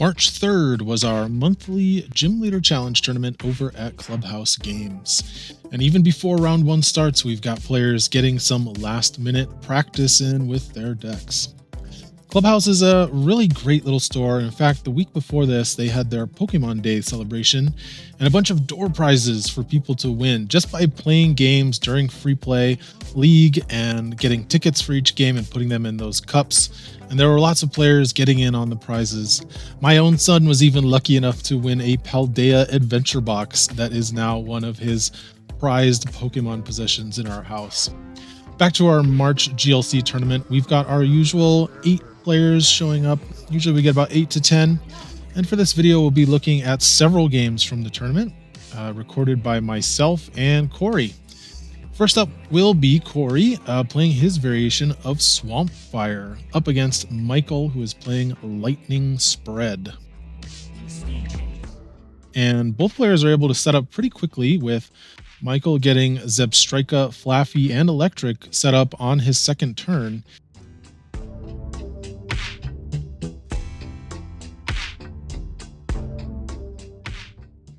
March 3rd was our monthly Gym Leader Challenge tournament over at Clubhouse Games. And even before round 1 starts, we've got players getting some last-minute practice in with their decks. Clubhouse is a really great little store. In fact, the week before this, they had their Pokemon Day celebration and a bunch of door prizes for people to win just by playing games during free play league and getting tickets for each game and putting them in those cups. And there were lots of players getting in on the prizes. My own son was even lucky enough to win a Paldea Adventure Box that is now one of his prized Pokemon possessions in our house. Back to our March GLC tournament, we've got our usual 8 players showing up. Usually we get about 8 to 10. And for this video, we'll be looking at several games from the tournament, recorded by myself and Cory. First up will be Cory playing his variation of Swamp Fire up against Michael, who is playing Lightning Spread. And both players are able to set up pretty quickly, with Michael getting Zebstrika, Flaffy, and Electric set up on his second turn.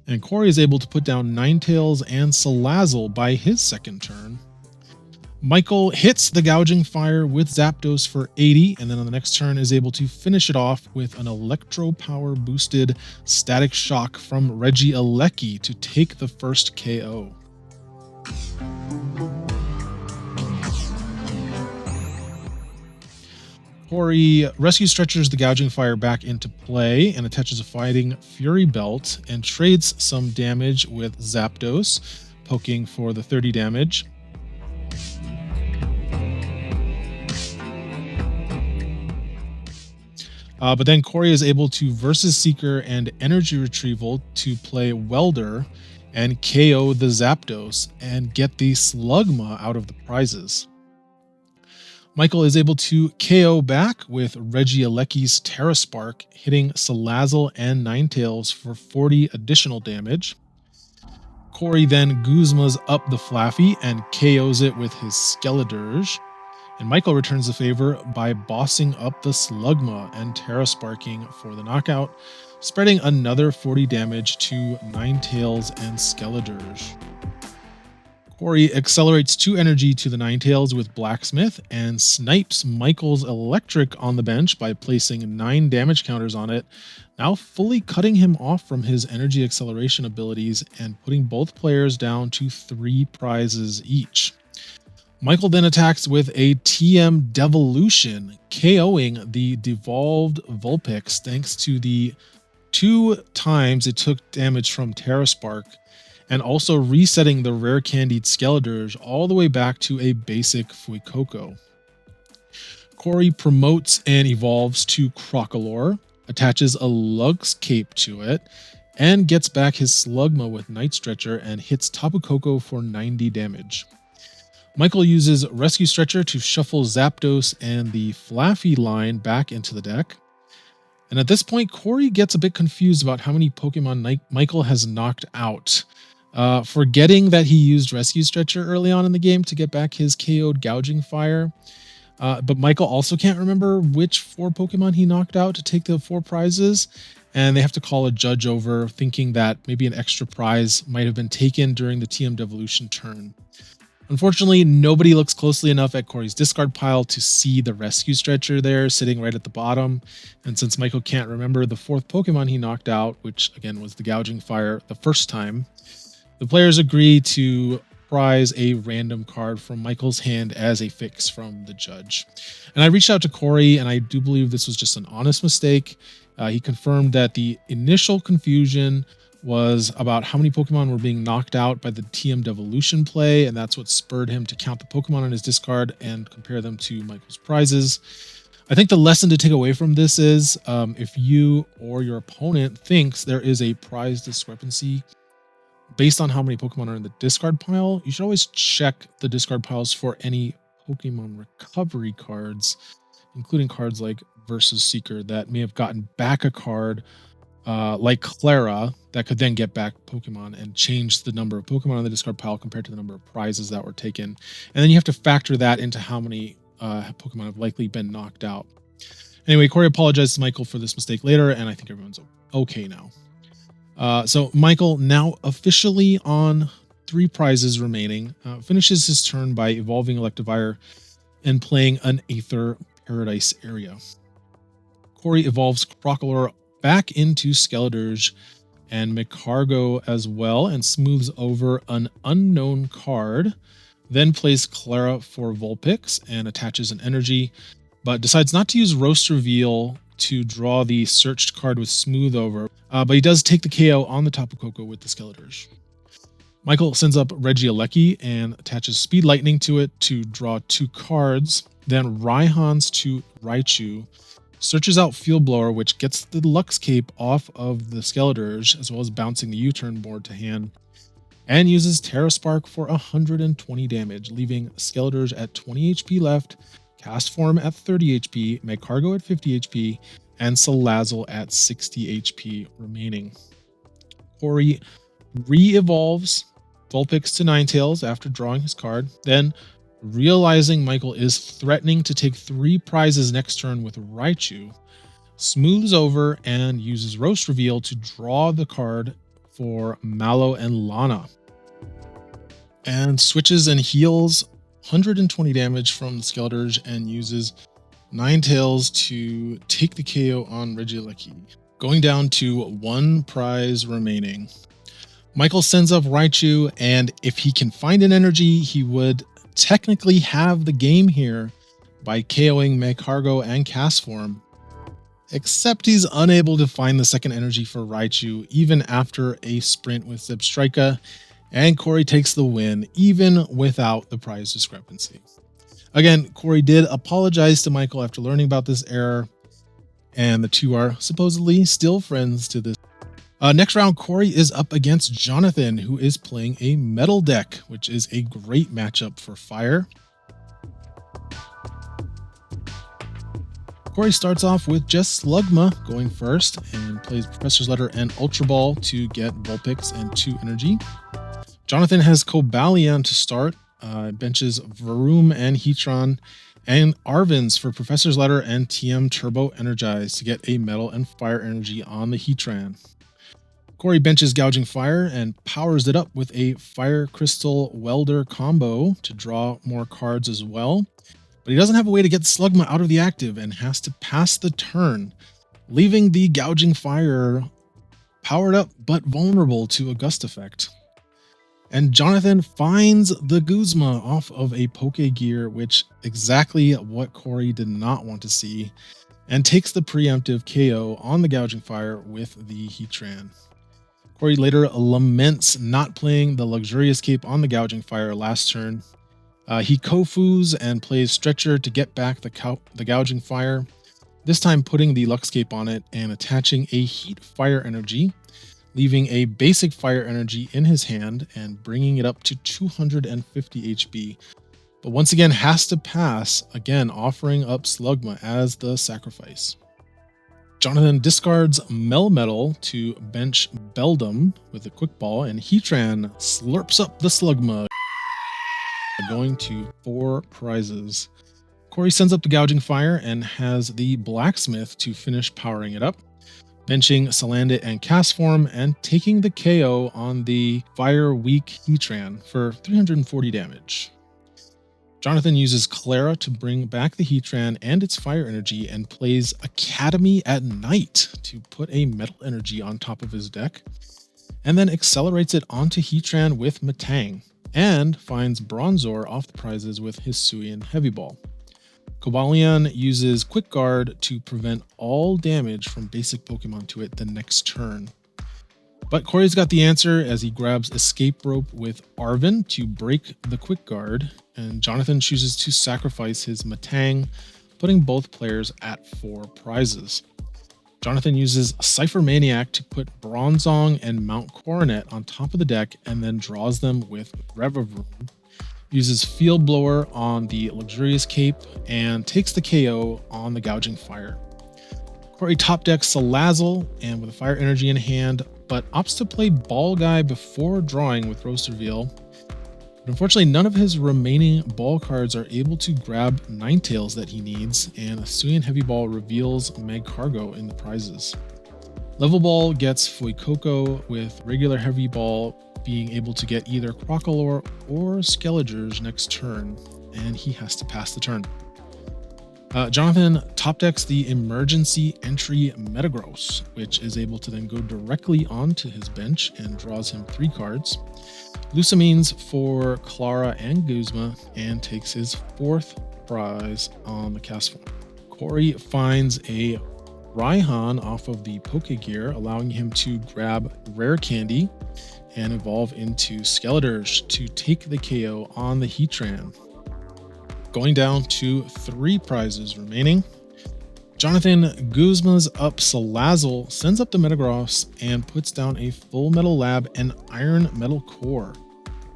And Cory is able to put down Ninetales and Salazzle by his second turn. Michael hits the Gouging Fire with Zapdos for 80, and then on the next turn is able to finish it off with an Electro Power boosted Static Shock from Regieleki to take the first KO. Cory rescue stretchers the Gouging Fire back into play and attaches a Fighting Fury Belt and trades some damage with Zapdos, poking for the 30 damage. But then Cory is able to Versus Seeker and Energy Retrieval to play Welder and KO the Zapdos and get the Slugma out of the prizes. Michael is able to KO back with Regieleki's Terra Spark, hitting Salazzle and Ninetales for 40 additional damage. Cory then Guzmas up the Flaffy and KOs it with his Skeledirge. And Michael returns the favor by bossing up the Slugma and Terra Sparking for the knockout, spreading another 40 damage to Ninetales and Skeledirge. Cory accelerates 2 energy to the Ninetales with Blacksmith and snipes Michael's Electric on the bench by placing 9 damage counters on it, now fully cutting him off from his energy acceleration abilities and putting both players down to 3 prizes each. Michael then attacks with a TM Devolution, KOing the devolved Vulpix thanks to the 2 times it took damage from Terra Spark, and also resetting the rare candied Skeledirge all the way back to a basic Fuecoco. Cory promotes and evolves to Crocolore, attaches a Lug's Cape to it, and gets back his Slugma with Night Stretcher and hits Tapu Koko for 90 damage. Michael uses Rescue Stretcher to shuffle Zapdos and the Flaffy line back into the deck. And at this point, Cory gets a bit confused about how many Pokemon Michael has knocked out, forgetting that he used Rescue Stretcher early on in the game to get back his KO'd Gouging Fire. But Michael also can't remember which 4 Pokemon he knocked out to take the 4 prizes, and they have to call a judge over, thinking that maybe an extra prize might have been taken during the TM Devolution turn. Unfortunately, nobody looks closely enough at Cory's discard pile to see the Rescue Stretcher there sitting right at the bottom. And since Michael can't remember the 4th Pokemon he knocked out, which again was the Gouging Fire the first time, the players agree to prize a random card from Michael's hand as a fix from the judge. And I reached out to Cory, and I do believe this was just an honest mistake. He confirmed that the initial confusion was about how many Pokemon were being knocked out by the TM Devolution play, and that's what spurred him to count the Pokemon on his discard and compare them to Michael's prizes. I think the lesson to take away from this is if you or your opponent thinks there is a prize discrepancy based on how many Pokemon are in the discard pile, you should always check the discard piles for any Pokemon recovery cards, including cards like Versus Seeker that may have gotten back a card like Clara that could then get back Pokemon and change the number of Pokemon on the discard pile compared to the number of prizes that were taken. And then you have to factor that into how many Pokemon have likely been knocked out. Anyway, Cory apologized to Michael for this mistake later, and I think everyone's okay now. So Michael, now officially on 3 prizes remaining, finishes his turn by evolving Electivire and playing an Aether Paradise area. Cory evolves Crocalor back into Skeledirge and Magcargo as well, and smooths over an unknown card, then plays Clara for Vulpix and attaches an energy, but decides not to use Roast Reveal to draw the searched card with Smooth over, but he does take the KO on the Tapu Koko with the Skeledirge. Michael sends up Regieleki and attaches Speed Lightning to it to draw 2 cards, then Raihans to Raichu, searches out Field Blower, which gets the Lux Cape off of the Skeledirge, as well as bouncing the U-turn board to hand, and uses Terra Spark for 120 damage, leaving Skeledirge at 20 HP left, Castform at 30 HP, Magcargo at 50 HP, and Salazzle at 60 HP remaining. Cory re-evolves Vulpix to Ninetales after drawing his card, then realizing Michael is threatening to take 3 prizes next turn with Raichu, smooths over and uses Roast Reveal to draw the card for Mallow and Lana, and switches and heals 120 damage from the Skeledirge and uses Ninetales to take the KO on Regieleki. Going down to 1 prize remaining. Michael sends up Raichu, and if he can find an energy, he would technically have the game here by KOing Magcargo and Castform, except he's unable to find the second energy for Raichu even after a sprint with Zebstrika, and Cory takes the win even without the prize discrepancy. Again, Cory did apologize to Michael after learning about this error, and the two are supposedly still friends to this. Next round, Cory is up against Jonathan, who is playing a metal deck, which is a great matchup for fire. Cory starts off with just Slugma going first and plays Professor's Letter and Ultra Ball to get Vulpix and 2 energy. Jonathan has Cobalion to start, benches Varoom and Heatran, and Arvins for Professor's Letter and TM Turbo Energize to get a metal and fire energy on the Heatran. Cory benches Gouging Fire and powers it up with a Fire Crystal Welder combo to draw more cards as well, but he doesn't have a way to get Slugma out of the active and has to pass the turn, leaving the Gouging Fire powered up but vulnerable to a Gust effect. And Jonathan finds the Guzma off of a Pokegear, which exactly what Cory did not want to see, and takes the preemptive KO on the Gouging Fire with the Heatran. Cory later laments not playing the Luxurious Cape on the Gouging Fire last turn. He Kofus and plays Stretcher to get back the Gouging Fire, this time putting the Lux Cape on it and attaching a Heat Fire Energy, leaving a basic Fire Energy in his hand and bringing it up to 250 HP, but once again has to pass, again offering up Slugma as the sacrifice. Jonathan discards Melmetal to bench Beldum with a Quick Ball, and Heatran slurps up the Slugma, going to 4 prizes. Cory sends up the Gouging Fire and has the Blacksmith to finish powering it up, benching Salandit and Castform and taking the KO on the Fire Weak Heatran for 340 damage. Jonathan uses Clara to bring back the Heatran and its fire energy and plays Academy at Night to put a metal energy on top of his deck, and then accelerates it onto Heatran with Metang, and finds Bronzor off the prizes with Hisuian Heavy Ball. Cobalion uses Quick Guard to prevent all damage from basic Pokemon to it the next turn. But Cory's got the answer as he grabs Escape Rope with Arven to break the Quick Guard, and Jonathan chooses to sacrifice his Metang, putting both players at 4 prizes. Jonathan uses Cypher Maniac to put Bronzong and Mount Coronet on top of the deck and then draws them with Revavroom, uses Field Blower on the Luxurious Cape, and takes the KO on the Gouging Fire. Cory top decks Salazzle and with a Fire Energy in hand, but opts to play Ball Guy before drawing with Roast Reveal, But unfortunately, none of his remaining ball cards are able to grab Ninetales that he needs, and Suian Heavy Ball reveals Mag Cargo in the prizes. Level Ball gets Fuecoco, with regular Heavy Ball being able to get either Crocolore or Skelligers next turn, and he has to pass the turn. Jonathan top decks the Emergency Entry Metagross, which is able to then go directly onto his bench and draws him 3 cards. Lucamines for Clara and Guzma, and takes his 4th prize on the cast form. Cory finds a Raihan off of the Pokegear, allowing him to grab Rare Candy and evolve into Skeletors to take the KO on the Heatran. Going down to 3 prizes remaining. Jonathan Guzma's up Salazzle, sends up the Metagross, and puts down a Full Metal Lab and Iron Metal Core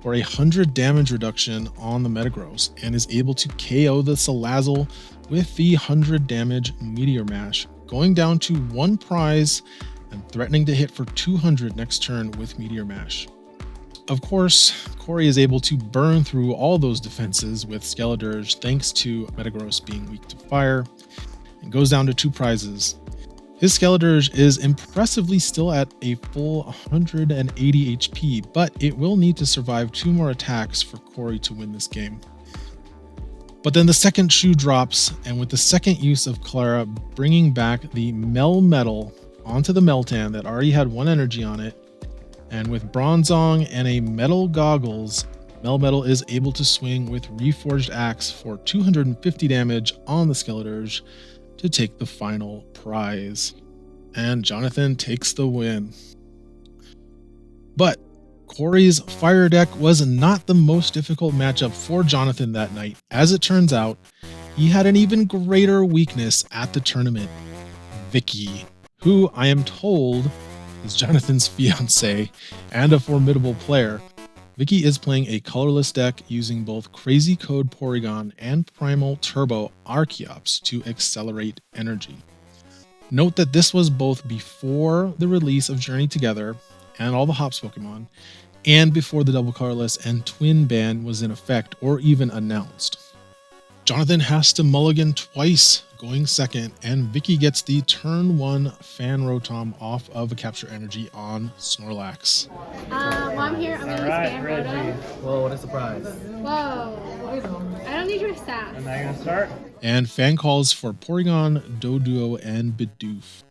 for 100 damage reduction on the Metagross, and is able to KO the Salazzle with the 100 damage Meteor Mash, going down to 1 prize and threatening to hit for 200 next turn with Meteor Mash. Of course, Cory is able to burn through all those defenses with Skeletors thanks to Metagross being weak to fire, and goes down to 2 prizes. His Skeletors is impressively still at a full 180 HP, but it will need to survive 2 more attacks for Cory to win this game. But then the second shoe drops, and with the second use of Clara bringing back the Melmetal onto the Meltan that already had 1 energy on it, and with Bronzong and a Metal Goggles, Melmetal is able to swing with Reforged Axe for 250 damage on the Skeletors to take the final prize. And Jonathan takes the win. But Cory's Fire deck was not the most difficult matchup for Jonathan that night. As it turns out, he had an even greater weakness at the tournament, Vicki, who I am told is Jonathan's fiance and a formidable player. Vicki is playing a colorless deck using both Crazy Code Porygon and Primal Turbo Archeops to accelerate energy. Note that this was both before the release of Journey Together and all the Hops Pokemon, and before the double colorless and twin ban was in effect or even announced. Jonathan has to mulligan twice, going second, and Vicki gets the turn 1 Fan Rotom off of a Capture Energy on Snorlax. Well, I'm here. I'm going to use Fan Rotom. Whoa, what a surprise. Whoa. I don't need your sass. Am I going to start? And fan calls for Porygon, Doduo, and Bidoof.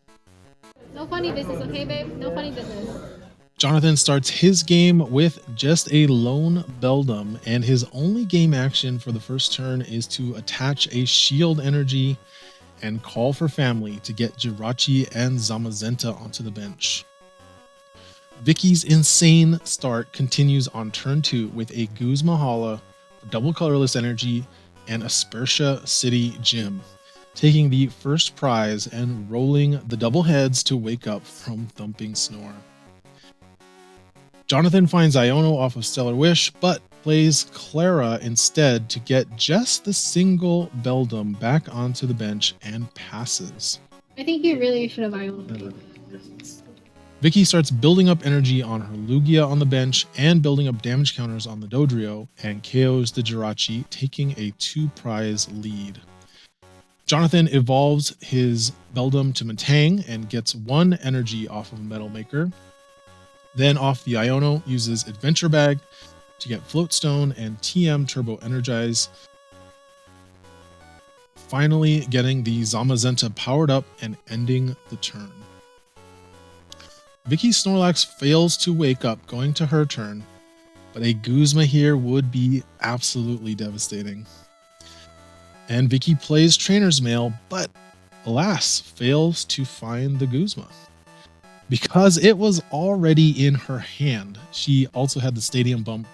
No funny business, okay, babe? No funny business. Jonathan starts his game with just a lone Beldum, and his only game action for the first turn is to attach a Shield Energy and call for family to get Jirachi and Zamazenta onto the bench. Vicky's insane start continues on turn 2 with a Guzma Hala, double colorless energy, and Aspertia City Gym, taking the first prize and rolling the double heads to wake up from thumping snore. Jonathan finds Iono off of Stellar Wish, but plays Clara instead to get just the single Beldum back onto the bench and passes. I think you really should have Iono. Vicki starts building up energy on her Lugia on the bench and building up damage counters on the Dodrio, and KOs the Jirachi, taking a 2 prize lead. Jonathan evolves his Beldum to Metang and gets 1 energy off of Metal Maker. Then off the Iono, uses Adventure Bag to get Floatstone and TM Turbo Energize. Finally getting the Zamazenta powered up and ending the turn. Vicki Snorlax fails to wake up, going to her turn, but a Guzma here would be absolutely devastating. And Vicki plays Trainer's Mail, but alas, fails to find the Guzma. Because it was already in her hand, she also had the Stadium Bump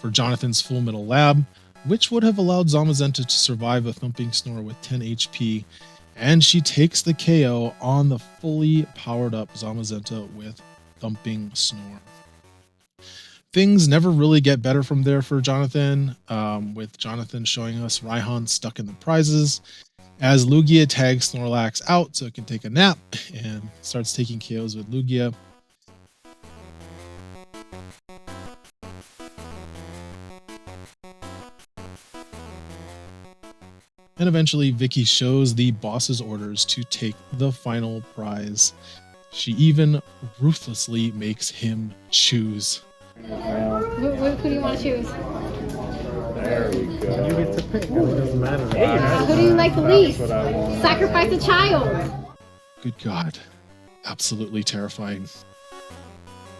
for Jonathan's Full Metal Lab, which would have allowed Zamazenta to survive a thumping snore with 10 HP, and she takes the KO on the fully powered up Zamazenta with thumping snore. Things never really get better from there for Jonathan, with Jonathan showing us Raihan stuck in the prizes, as Lugia tags Snorlax out so it can take a nap and starts taking KOs with Lugia. And eventually, Vicki shows the boss's orders to take the final prize. She even ruthlessly makes him choose. Who do you want to choose? There we go. You get to pick. It doesn't matter. Who do you like the least? Sacrifice a child. Good God. Absolutely terrifying.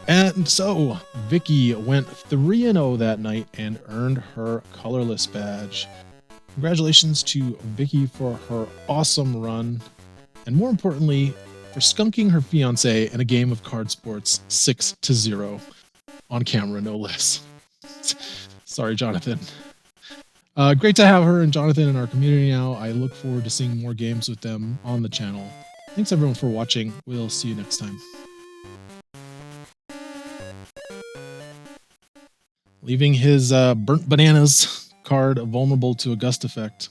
And so, Vicki went 3-0 that night and earned her colorless badge. Congratulations to Vicki for her awesome run, and more importantly, for skunking her fiance in a game of card sports 6-0. On camera, no less. Sorry, Jonathan. Great to have her and Jonathan in our community now. I look forward to seeing more games with them on the channel. Thanks everyone for watching. We'll see you next time. Leaving his burnt bananas card vulnerable to a gust effect.